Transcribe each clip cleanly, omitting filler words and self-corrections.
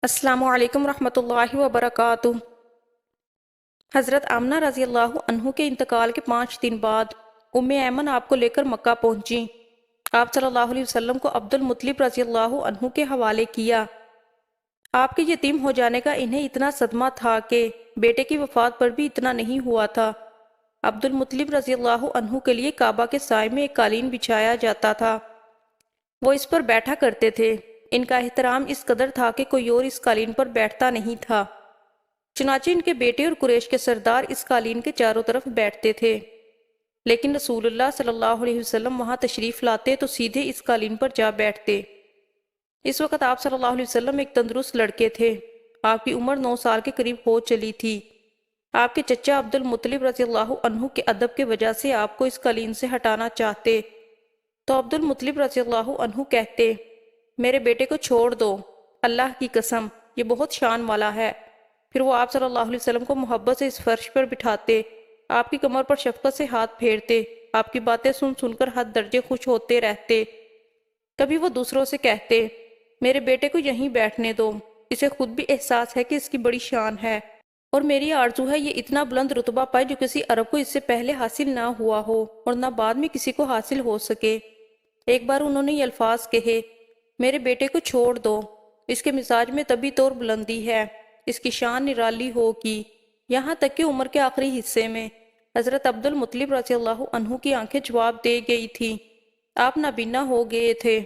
السلام علیکم ورحمۃ اللہ وبرکاتہ۔ حضرت آمنہ رضی اللہ عنہ کے انتقال کے 5 دن بعد ام ایمن آپ کو لے کر مکہ پہنچی۔ آپ صلی اللہ علیہ وسلم کو عبد المطلب رضی اللہ عنہ کے حوالے کیا۔ آپ کے یتیم ہو جانے کا انہیں اتنا صدمہ تھا کہ بیٹے کی وفات پر بھی اتنا نہیں ہوا تھا۔ عبد المطلب رضی اللہ عنہ کے لیے کعبہ کے سائے میں ایک قالین بچھایا جاتا تھا، وہ اس پر بیٹھا کرتے تھے۔ ان کا احترام اس قدر تھا کہ کوئی اور اس قالین پر بیٹھتا نہیں تھا، چنانچہ ان کے بیٹے اور قریش کے سردار اس قالین کے چاروں طرف بیٹھتے تھے، لیکن رسول اللہ صلی اللہ علیہ وسلم وہاں تشریف لاتے تو سیدھے اس قالین پر جا بیٹھتے۔ اس وقت آپ صلی اللہ علیہ وسلم ایک تندرست لڑکے تھے۔ آپ کی عمر 9 سال کے قریب ہو چلی تھی۔ آپ کے چچا عبد المطلب رضی اللہ عنہ کے ادب کی وجہ سے آپ کو اس قالین سے ہٹانا چاہتے تو عبد المطلب رضی اللہ عنہ کہتے، میرے بیٹے کو چھوڑ دو، اللہ کی قسم یہ بہت شان والا ہے۔ پھر وہ آپ صلی اللہ علیہ وسلم کو محبت سے اس فرش پر بٹھاتے، آپ کی کمر پر شفقت سے ہاتھ پھیرتے، آپ کی باتیں سن سن کر حد درجے خوش ہوتے رہتے۔ کبھی وہ دوسروں سے کہتے، میرے بیٹے کو یہیں بیٹھنے دو، اسے خود بھی احساس ہے کہ اس کی بڑی شان ہے، اور میری آرزو ہے یہ اتنا بلند رتبہ پائے جو کسی عرب کو اس سے پہلے حاصل نہ ہوا ہو اور نہ بعد میں کسی کو حاصل ہو سکے۔ ایک بار انہوں نے یہ الفاظ کہے، میرے بیٹے کو چھوڑ دو، اس کے مزاج میں طبیعت اور بلندی ہے، اس کی شان نرالی ہوگی۔ یہاں تک کہ عمر کے آخری حصے میں حضرت عبد المطلب رضی اللہ عنہ کی آنکھیں جواب دے گئی تھی، آپ نابینا ہو گئے تھے۔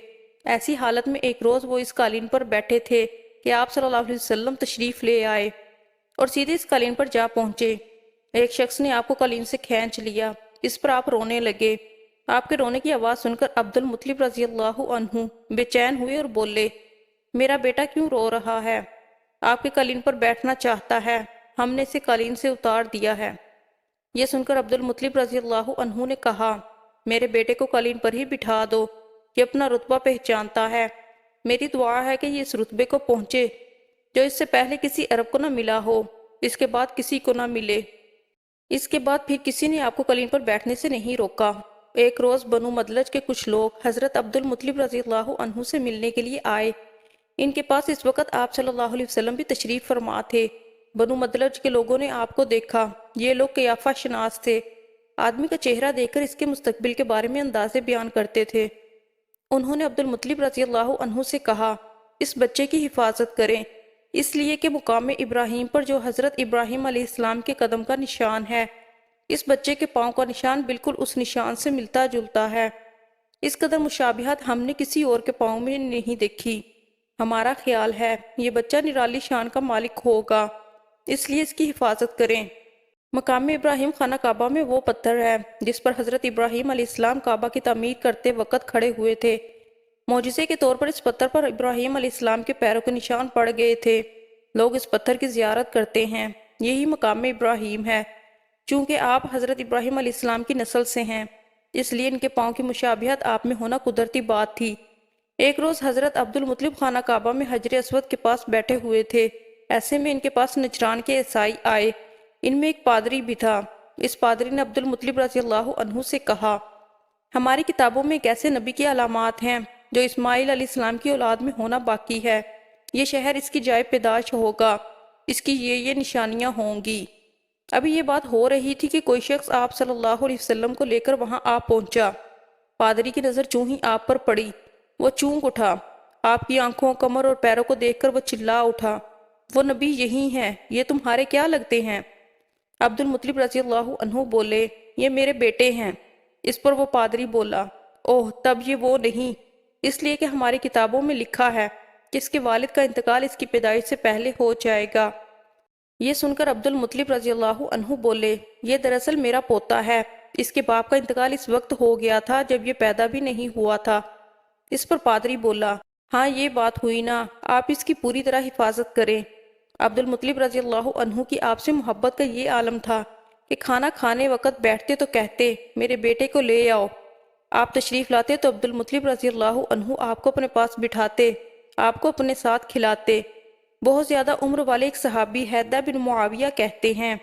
ایسی حالت میں ایک روز وہ اس قالین پر بیٹھے تھے کہ آپ صلی اللہ علیہ وسلم تشریف لے آئے اور سیدھے اس قالین پر جا پہنچے۔ ایک شخص نے آپ کو قالین سے کھینچ لیا، اس پر آپ رونے لگے۔ آپ کے رونے کی آواز سن کر عبد المطلب رضی اللہ عنہ بے چین ہوئے اور بولے، میرا بیٹا کیوں رو رہا ہے؟ آپ کے قالین پر بیٹھنا چاہتا ہے، ہم نے اسے قالین سے اتار دیا ہے۔ یہ سن کر عبد المطلب رضی اللہ عنہ نے کہا، میرے بیٹے کو قالین پر ہی بٹھا دو، یہ اپنا رتبہ پہچانتا ہے۔ میری دعا ہے کہ یہ اس رتبے کو پہنچے جو اس سے پہلے کسی عرب کو نہ ملا ہو، اس کے بعد کسی کو نہ ملے۔ اس کے بعد پھر کسی نے آپ کو قالین پر بیٹھنے سے نہیں روکا۔ ایک روز بنو مدلج کے کچھ لوگ حضرت عبد المطلب رضی اللہ عنہ سے ملنے کے لیے آئے۔ ان کے پاس اس وقت آپ صلی اللہ علیہ وسلم بھی تشریف فرما تھے۔ بنو مدلج کے لوگوں نے آپ کو دیکھا۔ یہ لوگ قیافہ شناس تھے، آدمی کا چہرہ دیکھ کر اس کے مستقبل کے بارے میں اندازے بیان کرتے تھے۔ انہوں نے عبد المطلب رضی اللہ عنہ سے کہا، اس بچے کی حفاظت کریں، اس لیے کہ مقام ابراہیم پر جو حضرت ابراہیم علیہ السلام کے قدم کا نشان ہے، اس بچے کے پاؤں کا نشان بالکل اس نشان سے ملتا جلتا ہے۔ اس قدر مشابہت ہم نے کسی اور کے پاؤں میں نہیں دیکھی۔ ہمارا خیال ہے یہ بچہ نرالی شان کا مالک ہوگا، اس لیے اس کی حفاظت کریں۔ مقام ابراہیم خانہ کعبہ میں وہ پتھر ہے جس پر حضرت ابراہیم علیہ السلام کعبہ کی تعمیر کرتے وقت کھڑے ہوئے تھے۔ معجزے کے طور پر اس پتھر پر ابراہیم علیہ السلام کے پیروں کے نشان پڑ گئے تھے۔ لوگ اس پتھر کی زیارت کرتے ہیں، یہی مقام ابراہیم ہے۔ چونکہ آپ حضرت ابراہیم علیہ السلام کی نسل سے ہیں، اس لیے ان کے پاؤں کی مشابہت آپ میں ہونا قدرتی بات تھی۔ ایک روز حضرت عبد المطلب خانہ کعبہ میں حجر اسود کے پاس بیٹھے ہوئے تھے۔ ایسے میں ان کے پاس نجران کے عیسائی آئے، ان میں ایک پادری بھی تھا۔ اس پادری نے عبد المطلب رضی اللہ عنہ سے کہا، ہماری کتابوں میں ایک ایسے نبی کی علامات ہیں جو اسماعیل علیہ السلام کی اولاد میں ہونا باقی ہے۔ یہ شہر اس کی جائے پیدائش ہوگا، اس کی یہ نشانیاں ہوں گی۔ ابھی یہ بات ہو رہی تھی کہ کوئی شخص آپ صلی اللہ علیہ وسلم کو لے کر وہاں آ پہنچا۔ پادری کی نظر چوں ہی آپ پر پڑی، وہ چونک اٹھا۔ آپ کی آنکھوں، کمر اور پیروں کو دیکھ کر وہ چلا اٹھا، وہ نبی یہی ہیں، یہ تمہارے کیا لگتے ہیں؟ عبد المطلب رضی اللہ عنہ بولے، یہ میرے بیٹے ہیں۔ اس پر وہ پادری بولا، اوہ تب یہ وہ نہیں، اس لیے کہ ہماری کتابوں میں لکھا ہے کہ اس کے والد کا انتقال اس کی پیدائش سے پہلے ہو جائے گا۔ یہ سن کر عبد المطلب رضی اللہ عنہ بولے، یہ دراصل میرا پوتا ہے، اس کے باپ کا انتقال اس وقت ہو گیا تھا جب یہ پیدا بھی نہیں ہوا تھا۔ اس پر پادری بولا، ہاں یہ بات ہوئی نا، آپ اس کی پوری طرح حفاظت کریں۔ عبد المطلب رضی اللہ عنہ کی آپ سے محبت کا یہ عالم تھا کہ کھانا کھانے وقت بیٹھتے تو کہتے، میرے بیٹے کو لے آؤ۔ آپ تشریف لاتے تو عبد المطلب رضی اللہ عنہ آپ کو اپنے پاس بٹھاتے، آپ کو اپنے ساتھ کھلاتے۔ بہت زیادہ عمر والے ایک صحابی حیدہ بن معاویہ کہتے ہیں،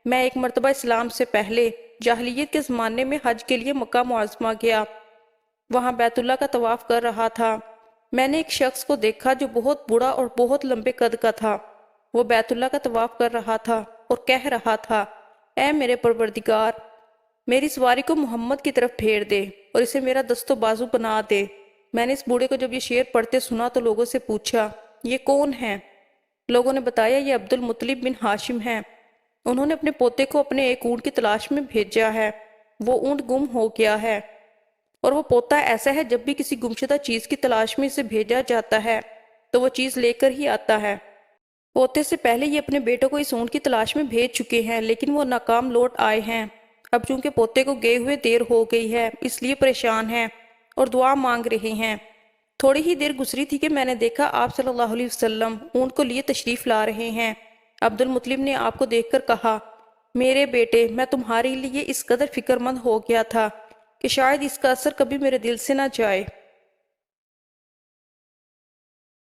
میں ایک مرتبہ اسلام سے پہلے جاہلیت کے زمانے میں حج کے لیے مکہ معظمہ گیا، وہاں بیت اللہ کا طواف کر رہا تھا۔ میں نے ایک شخص کو دیکھا جو بہت بوڑھا اور بہت لمبے قد کا تھا۔ وہ بیت اللہ کا طواف کر رہا تھا اور کہہ رہا تھا، اے میرے پروردگار، میری سواری کو محمد کی طرف پھیر دے اور اسے میرا دست و بازو بنا دے۔ میں نے اس بوڑھے کو جب یہ شعر پڑھتے سنا تو لوگوں سے پوچھا، یہ کون ہے؟ لوگوں نے بتایا یہ عبد المطلب بن ہاشم ہیں۔ انہوں نے اپنے پوتے کو اپنے ایک اونٹ کی تلاش میں بھیجا ہے۔ وہ اونٹ گم ہو گیا ہے، اور وہ پوتا ایسا ہے جب بھی کسی گمشدہ چیز کی تلاش میں اسے بھیجا جاتا ہے تو وہ چیز لے کر ہی آتا ہے۔ پوتے سے پہلے یہ اپنے بیٹوں کو اس اونٹ کی تلاش میں بھیج چکے ہیں، لیکن وہ ناکام لوٹ آئے ہیں۔ اب چونکہ پوتے کو گئے ہوئے دیر ہو گئی ہے، اس لیے پریشان ہیں اور دعا مانگ رہے ہیں۔ تھوڑی ہی دیر گزری تھی کہ میں نے دیکھا آپ صلی اللہ علیہ وسلم اونٹ کو لیے تشریف لا رہے ہیں۔ عبد المطلب نے آپ کو دیکھ کر کہا، میرے بیٹے، میں تمہارے لیے اس قدر فکر مند ہو گیا تھا کہ شاید اس کا اثر کبھی میرے دل سے نہ جائے۔